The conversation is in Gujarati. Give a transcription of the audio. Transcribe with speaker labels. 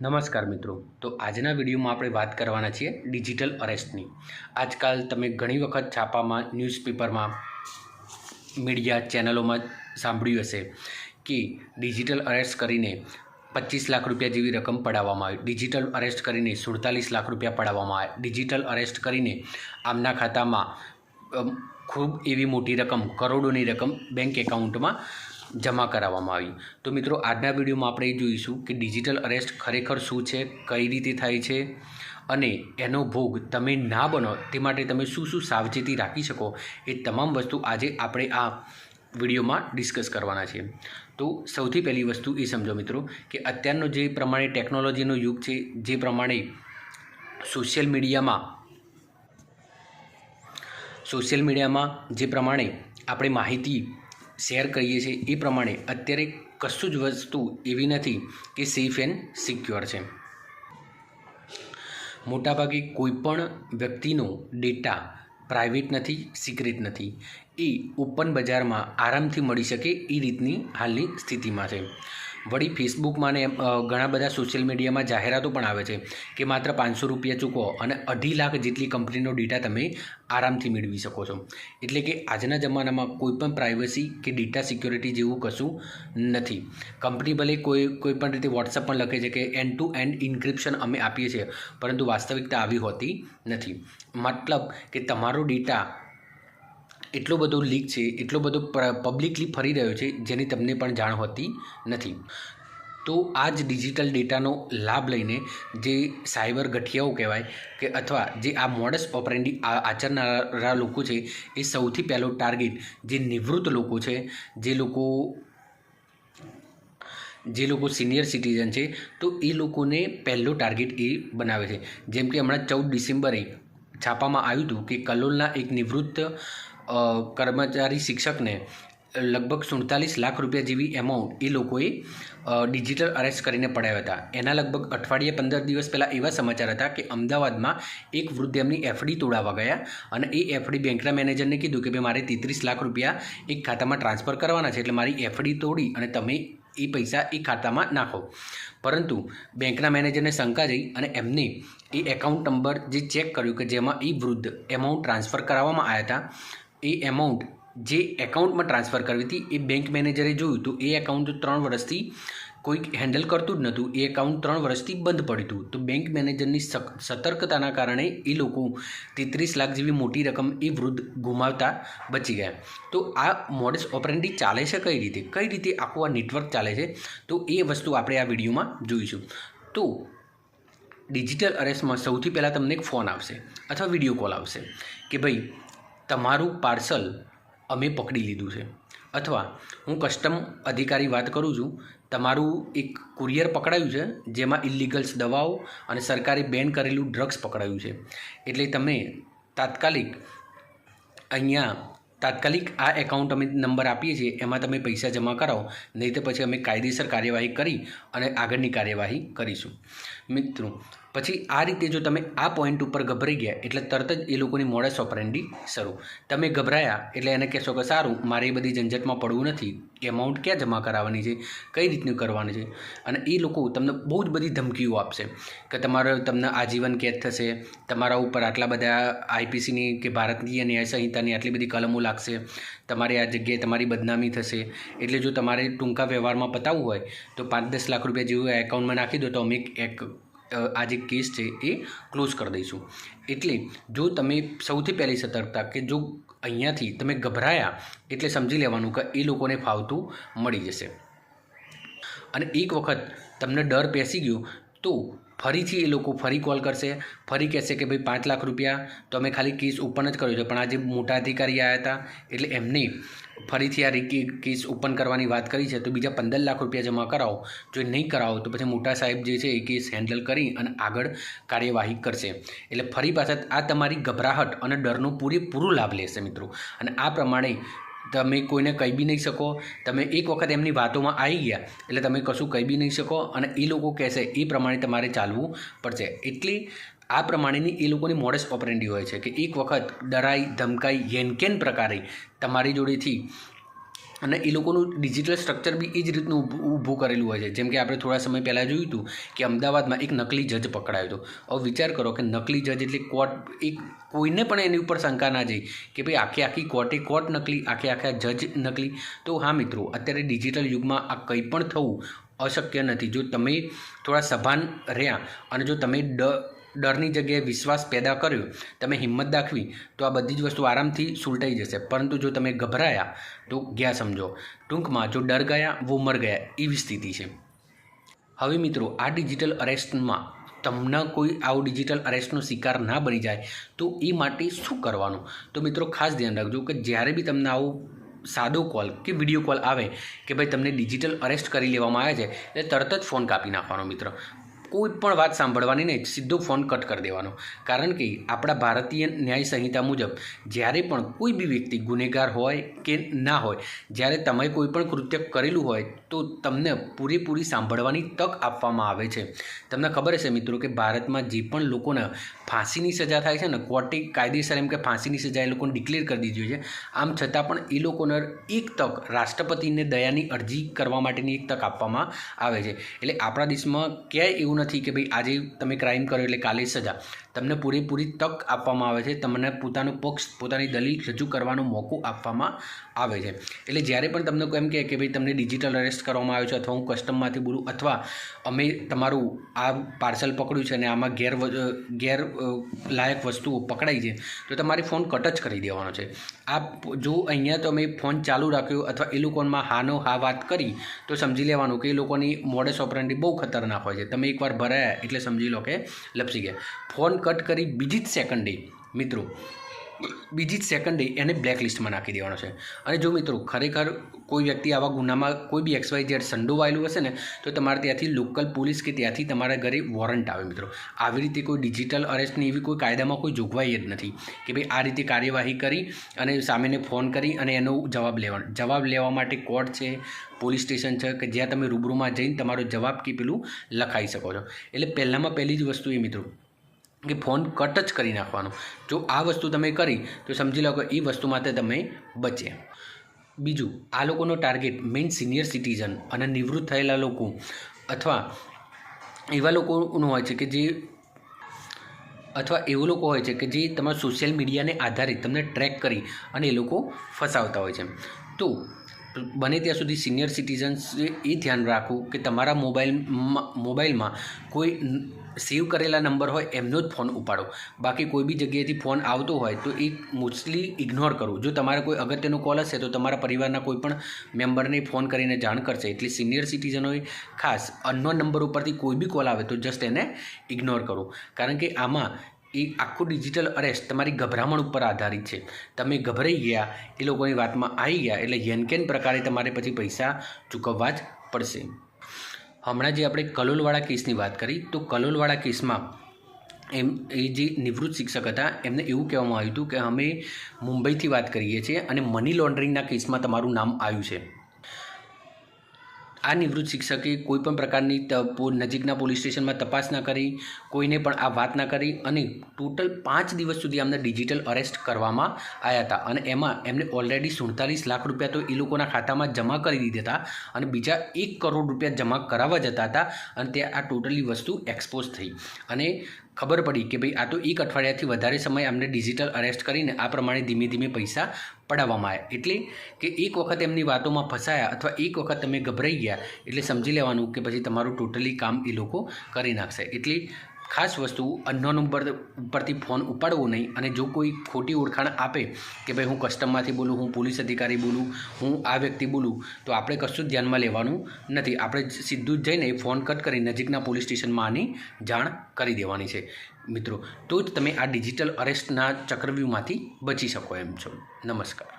Speaker 1: નમસ્કાર મિત્રો. તો આજના વિડીયોમાં આપણે વાત કરવાના છીએ ડિજિટલ અરેસ્ટની. આજકાલ તમે ઘણી વખત છાપામાં, ન્યૂઝપેપરમાં, મીડિયા ચેનલોમાં સાંભળ્યું હશે કે ડિજિટલ અરેસ્ટ કરીને 25 લાખ રૂપિયા જેવી રકમ પડાવવામાં આવી, ડિજિટલ અરેસ્ટ કરીને 47 લાખ રૂપિયા પડાવવામાં આવે, ડિજિટલ અરેસ્ટ કરીને આમના ખાતામાં ખૂબ એવી મોટી રકમ, કરોડોની રકમ બેંક એકાઉન્ટમાં જમા કરાવવામાં આવી. તો મિત્રો, આજના વિડીયોમાં આપણે એ જોઈશું કે ડિજિટલ અરેસ્ટ ખરેખર શું છે, કઈ રીતે થાય છે અને એનો ભોગ તમે ના બનો તે માટે તમે શું શું સાવચેતી રાખી શકો, એ તમામ વસ્તુ આજે આપણે આ વિડીયોમાં ડિસ્કસ કરવાના છે. તો સૌથી પહેલી વસ્તુ એ સમજો મિત્રો કે અત્યારનો જે પ્રમાણે ટેકનોલોજીનો યુગ છે, જે પ્રમાણે સોશિયલ મીડિયામાં જે પ્રમાણે આપણે માહિતી શેર કરીએ છીએ, એ પ્રમાણે અત્યારે કશું જ વસ્તુ એવી નથી કે સેફ એન્ડ સિક્યોર છે. મોટાભાગે કોઈપણ વ્યક્તિનો ડેટા પ્રાઇવેટ નથી, સિક્રેટ નથી. એ ઓપન બજારમાં આરામથી મળી શકે એ રીતની હાલની સ્થિતિમાં છે. વળી ફેસબુકમાં ને ઘણા બધા સોશિયલ મીડિયામાં જાહેરાતો પણ આવે છે કે માત્ર 500 રૂપિયા ચૂકવો અને 2.5 લાખ જેટલી કંપનીનો ડેટા તમે આરામથી મેળવી શકો છો. એટલે કે આજના જમાનામાં કોઈપણ પ્રાઇવસી કે ડેટા સિક્યોરિટી જેવું કશું નથી. કંપની ભલે કોઈ પણ રીતે વોટ્સઅપ પણ લખે છે કે એન્ડ ટુ એન્ડ ઇન્ક્રિપ્શન અમે આપીએ છીએ, પરંતુ વાસ્તવિકતા આવી હોતી નથી. મતલબ કે તમારો ડેટા એટલો બધો લીક છે, એટલો બધો પબ્લિકલી ફરી રહ્યો છે, જેની તમને પણ જાણ હોતી નથી. તો આ જ ડિજિટલ ડેટાનો લાભ લઈને જે સાયબર ગઠિયાઓ કહેવાય કે અથવા જે આ મોડસ ઓપરેન્ડી આચરનારા લોકો છે, એ સૌથી પહેલો ટાર્ગેટ જે નિવૃત્ત લોકો છે, જે લોકો સિનિયર સિટીઝન છે, તો એ લોકોને પહેલો ટાર્ગેટ એ બનાવે છે. જેમ કે હમણાં 14 ડિસેમ્બરે છાપામાં આવ્યું હતું કે કલોલના એક નિવૃત્ત કર્મચારી શિક્ષકને લગભગ 47 લાખ રૂપિયા જેવી એમાઉન્ટ એ લોકોએ ડિજિટલ અરેસ્ટ કરીને પડાવ્યા હતા. એના લગભગ અઠવાડિયા 15 દિવસ પહેલાં એવા સમાચાર હતા કે અમદાવાદમાં એક વૃદ્ધ એમની એફડી તોડાવવા ગયા અને એ એફડી બેંકના મેનેજરને કીધું કે ભાઈ મારે 33 લાખ રૂપિયા એક ખાતામાં ટ્રાન્સફર કરવાના છે, એટલે મારી એફડી તોડી અને તમે એ પૈસા એ ખાતામાં નાખો. પરંતુ બેંકના મેનેજરને શંકા જઈ અને એમને એ એકાઉન્ટ નંબર જે ચેક કર્યું કે જેમાં એ વૃદ્ધ એમાઉન્ટ ટ્રાન્સફર કરાવવામાં આવ્યા હતા, એ એમાઉન્ટ જે એકાઉન્ટમાં ટ્રાન્સફર કરવી હતી એ બેંક મેનેજરે જોયું તો એ એકાઉન્ટ 3 વર્ષથી કોઈક હેન્ડલ કરતું જ નહોતું. એ એકાઉન્ટ 3 વર્ષથી બંધ પડ્યું હતું. તો બેંક મેનેજરની સતર્કતાના કારણે એ લોકો 33 લાખ જેવી મોટી રકમ એ વૃદ્ધ ગુમાવતા બચી ગયા. તો આ મોડસ ઓપરેન્ડી ચાલે છે કઈ રીતે આખું આ નેટવર્ક ચાલે છે, તો એ વસ્તુ આપણે આ વિડીયોમાં જોઈશું. તો ડિજિટલ અરેસ્ટમાં સૌથી પહેલાં તમને એક ફોન આવશે અથવા વિડીયો કોલ આવશે કે ભાઈ તમારું પાર્સલ અમે પકડી લીધું છે, અથવા હું કસ્ટમ અધિકારી વાત કરું છું, તમારું એક કુરિયર પકડાયું છે જેમાં ઇલીગલ્સ દવાઓ અને સરકારે બેન કરેલું ડ્રગ્સ પકડાયું છે, એટલે તમે તાત્કાલિક આ એકાઉન્ટ અમે નંબર આપીએ છીએ, એમાં તમે પૈસા જમા કરાવો, નહીં તો પછી અમે કાયદેસર કાર્યવાહી કરી અને આગળની કાર્યવાહી કરીશું. મિત્રો, પછી આ રીતે જો તમે આ પોઈન્ટ ઉપર ગભરાઈ ગયા એટલે તરત જ એ લોકોની મોડસ ઓપરેન્ડી શરૂ. તમે ગભરાયા એટલે એને કહેશો કે સારું, મારે એ બધી ઝંઝટમાં પડવું નથી, એમાઉન્ટ ક્યાં જમા કરાવવાની છે, કઈ રીતનું કરવાની છે, અને એ લોકો તમને બહુ જ બધી ધમકીઓ આપશે કે તમને આજીવન કેદ થશે, તમારા ઉપર આટલા બધા આઈપીસીની કે ભારતીય ન્યાય સંહિતાની આટલી બધી કલમો લાગશે, તમારે આ જગ્યાએ તમારી બદનામી થશે, એટલે જો તમારે ટૂંકા વ્યવહારમાં પતાવવું હોય તો 5-10 લાખ રૂપિયા જેવું એકાઉન્ટમાં નાખી દો તો અમે આ જે કેસ છે એ ક્લોઝ કરી દઈશું. એટલે જો તમે સૌથી પહેલી સતર્કતા કે જો અહીંયાથી તમે ગભરાયા એટલે સમજી લેવાનું કે એ લોકોને ફાવતું મળી જશે. અને એક વખત તમને ડર બેસી ગયો તો ફરીથી એ લોકો ફરી કોલ કરશે, ફરી કહેશે કે ભાઈ 5 લાખ રૂપિયા તો અમે ખાલી કેસ ઓપન જ કર્યો છે, પણ આ જે મોટા અધિકારી આવ્યા હતા એટલે એમને ફરીથી આ કેસ ઓપન કરવાની વાત કરી છે, તો બીજા 15 લાખ રૂપિયા જમા કરાવો. જો નહીં કરાવો તો પછી મોટા સાહેબ જે છે એ કેસ હેન્ડલ કરી અને આગળ કાર્યવાહી કરશે. એટલે ફરી પાછા આ તમારી ગભરાહટ અને ડરનો પૂરેપૂરો લાભ લેશે મિત્રો. અને આ પ્રમાણે તમે કોઈને કહી બી નહીં શકો. તમે એક વખત એમની વાતોમાં આવી ગયા એટલે તમે કશું કહી બી નહીં શકો, અને એ લોકો કહેશે એ પ્રમાણે તમારે ચાલવું પડશે. એટલે આ પ્રમાણેની એ લોકોની મોડસ ઓપરેન્ડી હોય છે કે એક વખત ડરાઈ ધમકાઈ યેનકેન પ્રકારે તમારી જોડેથી અને એ લોકોનું ડિજિટલ સ્ટ્રક્ચર બી એ જ રીતનું ઊભું કરેલું હોય છે. જેમ કે આપણે થોડા સમય પહેલાં જોયું હતું કે અમદાવાદમાં એક નકલી જજ પકડાયો હતો. હવે વિચાર કરો કે નકલી જજ એટલે કોર્ટ, એક કોઈને પણ એની ઉપર શંકા ના જાય કે ભાઈ આખી કોર્ટ નકલી, આખા જજ નકલી. તો હા મિત્રો, અત્યારે ડિજિટલ યુગમાં આ કંઈ પણ થવું અશક્ય નથી. જો તમે થોડા સભાન રહ્યા અને જો તમે ડરની જગ્યાએ વિશ્વાસ પેદા કર્યો, તમે હિંમત દાખવી, તો આ બધી જ વસ્તુ આરામથી સુલટાઈ જશે. પરંતુ જો તમે ગભરાયા તો ગયા સમજો. ટૂંકમાં જો ડર ગયા વો મર ગયા એવી સ્થિતિ છે. હવે મિત્રો, આ ડિજિટલ અરેસ્ટમાં તમને કોઈ આવું ડિજિટલ અરેસ્ટનો શિકાર ના બની જાય તો એ માટે શું કરવાનું? તો મિત્રો ખાસ ધ્યાન રાખજો કે જ્યારે બી તમને આવું સાદો કોલ કે વિડીયો કોલ આવે કે ભાઈ તમને ડિજિટલ અરેસ્ટ કરી લેવામાં આવે છે, એટલે તરત જ ફોન કાપી નાખવાનો મિત્ર. કોઈ પણ વાત સાંભળવાની નહીં, સીધો ફોન કટ કરી દેવાનો. કારણ કે આપણા ભારતીય ન્યાય સંહિતા મુજબ જ્યારે પણ કોઈ બી વ્યક્તિ ગુનેગાર હોય કે ના હોય, જ્યારે તમે કોઈ પણ કૃત્ય કરેલું હોય તો તમને પૂરેપૂરી સાંભળવાની તક આપવામાં આવે છે. તમને ખબર હશે મિત્રો કે ભારતમાં જે પણ લોકોને ફાંસીની સજા થાય છે ને, કોર્ટે કાયદેસર એમ કે ફાંસીની સજા એ લોકોને ડિક્લેર કરી દીધી છે. આમ છતાં પણ એ લોકોને એક તક, રાષ્ટ્રપતિને દયાની અરજી કરવા માટેની એક તક આપવામાં આવે છે. એટલે આપણા દેશમાં ક્યાંય એવું નથી કે ભાઈ આજે તમે ક્રાઇમ કરો એટલે કાલે સજા. તમને પૂરેપૂરી તક આપવામાં આવે છે, તમને પોતાનો પક્ષ, પોતાની દલીલ રજૂ કરવાનો મોકો આપવામાં આવે છે. એટલે જ્યારે પણ તમને એમ કહે કે ભાઈ તમને ડિજિટલ અરેસ્ટ કરવામાં આવ્યો છે, અથવા હું કસ્ટમમાંથી બોલું, અથવા અમે તમારું આ પાર્સલ પકડ્યું છે અને આમાં ગેર લાયક વસ્તુઓ પકડાઈ છે, તો તમારે ફોન કટ જ કરી દેવાનો છે. આ જો અહીંયા તમે ફોન ચાલુ રાખ્યો અથવા એ લોકોમાં હાનો હા વાત કરી તો સમજી લેવાનું કે એ લોકોની મોડસ ઓપરેન્ડી બહુ ખતરનાક હોય છે. તમે એકવાર ભરાયા એટલે સમજી લો કે લપસી ગયા. ફોન કટ કરી બીજી જ સેકન્ડે મિત્રો, બીજી જ સેકન્ડે એને બ્લેકલિસ્ટમાં નાખી દેવાનો છે. અને જો મિત્રો ખરેખર કોઈ વ્યક્તિ આવા ગુનામાં કોઈ બી XYZ સંડોવાયેલું હશે ને, તો તમારે ત્યાંથી લોકલ પોલીસ કે ત્યાંથી તમારા ઘરે વોરંટ આવે મિત્રો. આવી રીતે કોઈ ડિજિટલ અરેસ્ટની એવી કોઈ કાયદામાં કોઈ જોગવાઈ જ નથી કે ભાઈ આ રીતે કાર્યવાહી કરી અને સામેને ફોન કરી અને એનો જવાબ લેવા માટે કોર્ટ છે, પોલીસ સ્ટેશન છે, કે જ્યાં તમે રૂબરૂમાં જઈને તમારો જવાબ કે પેલું લખાઈ શકો છો. એટલે પહેલી જ વસ્તુ એ મિત્રો કે ફોન કટ જ કરી નાખવાનો. જો આ વસ્તુ તમે કરી તો સમજી લો કે એ વસ્તુ માટે તમે બચે. બીજું, આ લોકોનો ટાર્ગેટ મેઇન સિનિયર સિટીઝન અને નિવૃત્ત થયેલા લોકો અથવા એવા લોકોનું હોય છે કે જે તમારા સોશિયલ મીડિયાને આધારે તમને ટ્રેક કરી અને એ લોકો ફસાવતા હોય છે. તો બને ત્યાં સુધી સિનિયર સિટીઝન્સે એ ધ્યાન રાખવું કે તમારા મોબાઈલમાં કોઈ સેવ કરેલા નંબર હોય એમનો જ ફોન ઉપાડો. બાકી કોઈ બી જગ્યાએથી ફોન આવતો હોય તો એ મોસ્ટલી ઇગ્નોર કરવું. જો તમારે કોઈ અગત્યનો કોલ હશે તો તમારા પરિવારના કોઈ પણ મેમ્બરને ફોન કરીને જાણ કરશે. એટલે સિનિયર સિટીઝનોએ ખાસ અનનોન નંબર ઉપરથી કોઈ બી કોલ આવે તો જસ્ટ એને ઇગ્નોર કરો. કારણ કે આમાં એ આખું ડિજિટલ અરેસ્ટ તમારી ગભરામણ ઉપર આધારિત છે. તમે ગભરાઈ ગયા, એ લોકોની વાતમાં આવી ગયા એટલે યેનકેન પ્રકારે તમારે પછી પૈસા ચૂકવવા જ પડશે. હમણાં જે આપણે કલોલવાળા કેસની વાત કરી, તો કલોલવાળા કેસમાં એ જે નિવૃત્ત શિક્ષક હતા એમને એવું કહેવામાં આવ્યું હતું કે અમે મુંબઈથી વાત કરીએ છીએ અને મની લોન્ડરિંગના કેસમાં તમારું નામ આવ્યું છે. આ નિવૃત્ત શિક્ષકે કોઈપણ પ્રકારની નજીકના પોલીસ સ્ટેશનમાં તપાસ ના કરી, કોઈને પણ આ વાત ના કરી અને ટોટલ 5 દિવસ સુધી અમને ડિજિટલ અરેસ્ટ કરવામાં આવ્યા હતા. અને એમાં એમને ઓલરેડી 47 લાખ રૂપિયા તો એ લોકોના ખાતામાં જમા કરી દીધા હતા અને બીજા 1 કરોડ રૂપિયા જમા કરાવવા જતા હતા. અને ત્યાં આ ટોટલી વસ્તુ એક્સપોઝ થઈ અને ખબર પડી કે ભાઈ આ તો 1 અઠવાડિયાથી વધારે સમય અમને ડિજિટલ અરેસ્ટ કરીને આ પ્રમાણે ધીમે ધીમે પૈસા પડાવવામાં આવ્યા. એટલે કે એક વખત એમની વાતોમાં ફસાયા અથવા એક વખત તમે ગભરાઈ ગયા એટલે સમજી લેવાનું કે પછી તમારું ટોટલી કામ એ લોકો કરી નાખશે. એટલે ખાસ વસ્તુ, અનનોન નંબર ઉપરથી ફોન ઉપાડવો નહીં. અને જો કોઈ ખોટી ઓળખાણ આપે કે ભાઈ હું કસ્ટમમાંથી બોલું, હું પોલીસ અધિકારી બોલું, હું આ વ્યક્તિ બોલું, તો આપણે કશું જ ધ્યાનમાં લેવાનું નથી. આપણે સીધું જ જઈને ફોન કટ કરી નજીકના પોલીસ સ્ટેશનમાં આની જાણ કરી દેવાની છે મિત્રો. તો જ તમે આ ડિજિટલ અરેસ્ટના ચક્રવ્યૂહમાંથી બચી શકો એમ છો. નમસ્કાર.